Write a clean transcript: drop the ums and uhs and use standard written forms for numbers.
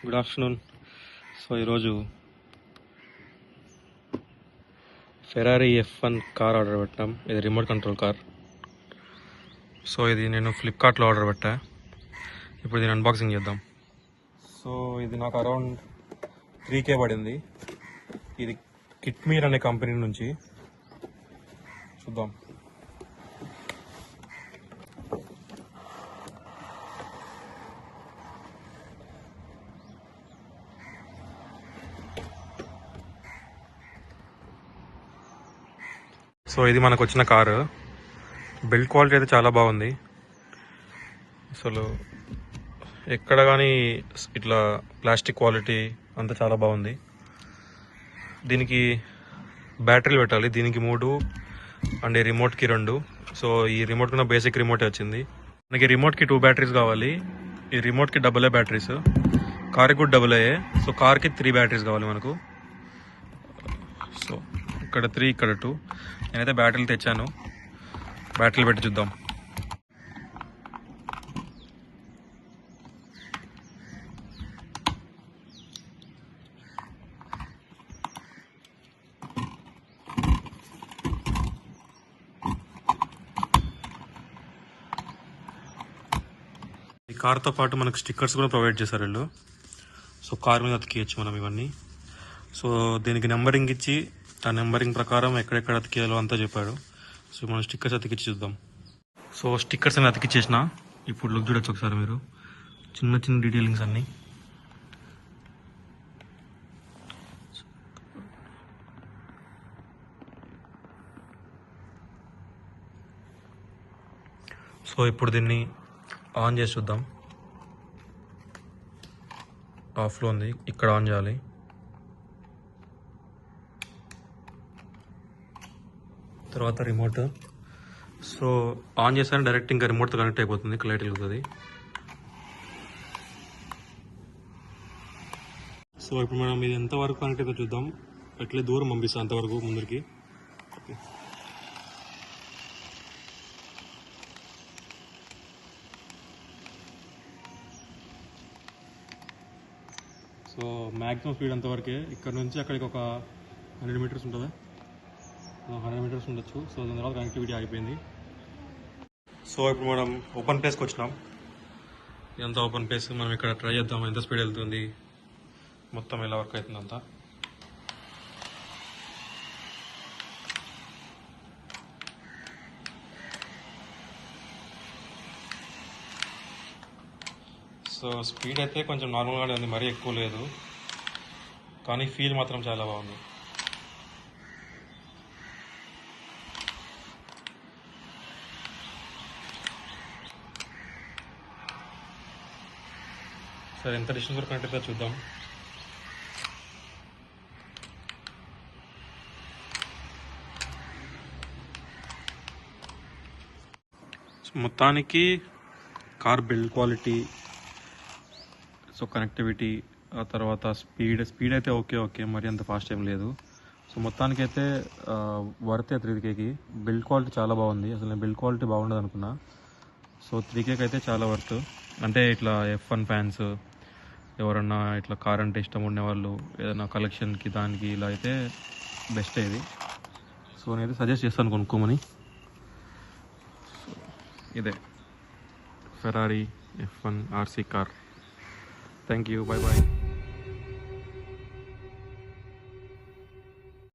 Good afternoon. So ఈరోజు Ferrari F1 car order పెట్టాం. ఇది రిమోట్ కంట్రోల్ కార్. సో ఇది నేను ఫ్లిప్కార్ట్లో ఆర్డర్ పెట్టా. ఇప్పుడు దీన్ని అన్బాక్సింగ్ చేద్దాం. సో ఇది నాకు అరౌండ్ 3K పడింది. ఇది కిట్మీర్ అనే కంపెనీ నుంచి. చూద్దాం. సో ఇది మనకు వచ్చిన కారు. బిల్డ్ క్వాలిటీ అయితే చాలా బాగుంది. అసలు ఎక్కడ కానీ ఇట్లా ప్లాస్టిక్ క్వాలిటీ అంతా చాలా బాగుంది. దీనికి బ్యాటరీలు పెట్టాలి. దీనికి 3 అండ్ ఈ రిమోట్కి 2. సో ఈ రిమోట్ కన్నా బేసిక్ రిమోటే వచ్చింది. మనకి రిమోట్కి 2 బ్యాటరీస్ కావాలి. ఈ రిమోట్కి AA బ్యాటరీస్, కార్కి కూడా AA. సో కార్కి 3 బ్యాటరీస్ కావాలి మనకు. సో ఇక్కడ 3, ఇక్కడ 2. నేనైతే బ్యాటరీలు తెచ్చాను. బ్యాటరీలు పెట్టి చూద్దాం. ఈ కార్తో పాటు మనకు స్టిక్కర్స్ కూడా ప్రొవైడ్ చేశారు వీళ్ళు. సో కార్ మీద అతికియచ్చు మనం ఇవన్నీ. సో దీనికి నెంబరింగ్ ఇచ్చి ఆ నెంబరింగ్ ప్రకారం ఎక్కడెక్కడ అతికేయాలో అంతా చెప్పాడు. సో మనం స్టిక్కర్స్ అతికిచ్చి చూద్దాం. సో స్టిక్కర్స్ అన్ని అతికిచ్చేసిన. ఇప్పుడు లుక్ చూడొచ్చు ఒకసారి మీరు. చిన్న చిన్న డీటెయిలింగ్స్ అన్నీ. సో ఇప్పుడు దీన్ని ఆన్ చేసి చూద్దాం. ఆఫ్లో ఉంది, ఇక్కడ ఆన్ చేయాలి. తర్వాత రిమోట్. సో ఆన్ చేసాను డైరెక్ట్ ఇంకా రిమోట్తో కనెక్ట్ అయిపోతుంది. లైట్ వెలుగుతుంది. సో ఇప్పుడు మనం ఇది ఎంతవరకు కనెక్ట్ అయితే చూద్దాం. ఎట్లే దూరం పంపిస్తాం అంతవరకు ముందరికి. సో మ్యాక్సిమం స్పీడ్ అంతవరకే. ఇక్కడ నుంచి అక్కడికి ఒక 100 మీటర్స్ ఉంటుందా, 100 మీటర్స్ ఉండొచ్చు. సో దాని తర్వాత కనెక్టివిటీ ఆగిపోయింది. సో ఇప్పుడు మనం ఓపెన్ ప్లేస్కి వచ్చినాం. ఎంత ఓపెన్ ప్లేస్ మనం ఇక్కడ ట్రై చేద్దాం. ఎంత స్పీడ్ వెళ్తుంది, మొత్తం ఎలా వర్క్ అవుతుంది అంతా. సో స్పీడ్ అయితే కొంచెం నార్మల్గానే ఉంది, మరీ ఎక్కువ లేదు. కానీ ఫీల్ మాత్రం చాలా బాగుంది. సరే ఎంత డిస్టెన్స్ వరకు కనెక్ట్ అవుతుందో చూద్దాం. మొత్తానికి car build quality, so connectivity, ఆ తర్వాత స్పీడ్ అయితే ఓకే మరి అంత ఫాస్ట్ ఏం లేదు. సో మొత్తానికి అయితే వర్త్ 3Kకి. బిల్డ్ క్వాలిటీ చాలా బాగుంది. అసలు నేను బిల్డ్ క్వాలిటీ బాగుండదు అనుకున్నా. సో 3Kకి అయితే చాలా వర్త్. అంటే ఇట్లా F1 ఫ్యాన్స్, ఎవరన్నా ఇట్లా కార్ అంటే ఇష్టం ఉండేవాళ్ళు, ఏదైనా కలెక్షన్కి దానికి ఇలా అయితే బెస్ట్ ఇది. సో నేనైతే సజెస్ట్ చేస్తాను కొనుక్కోమని. ఇదే Ferrari F1 RC car. Thank you. Bye bye.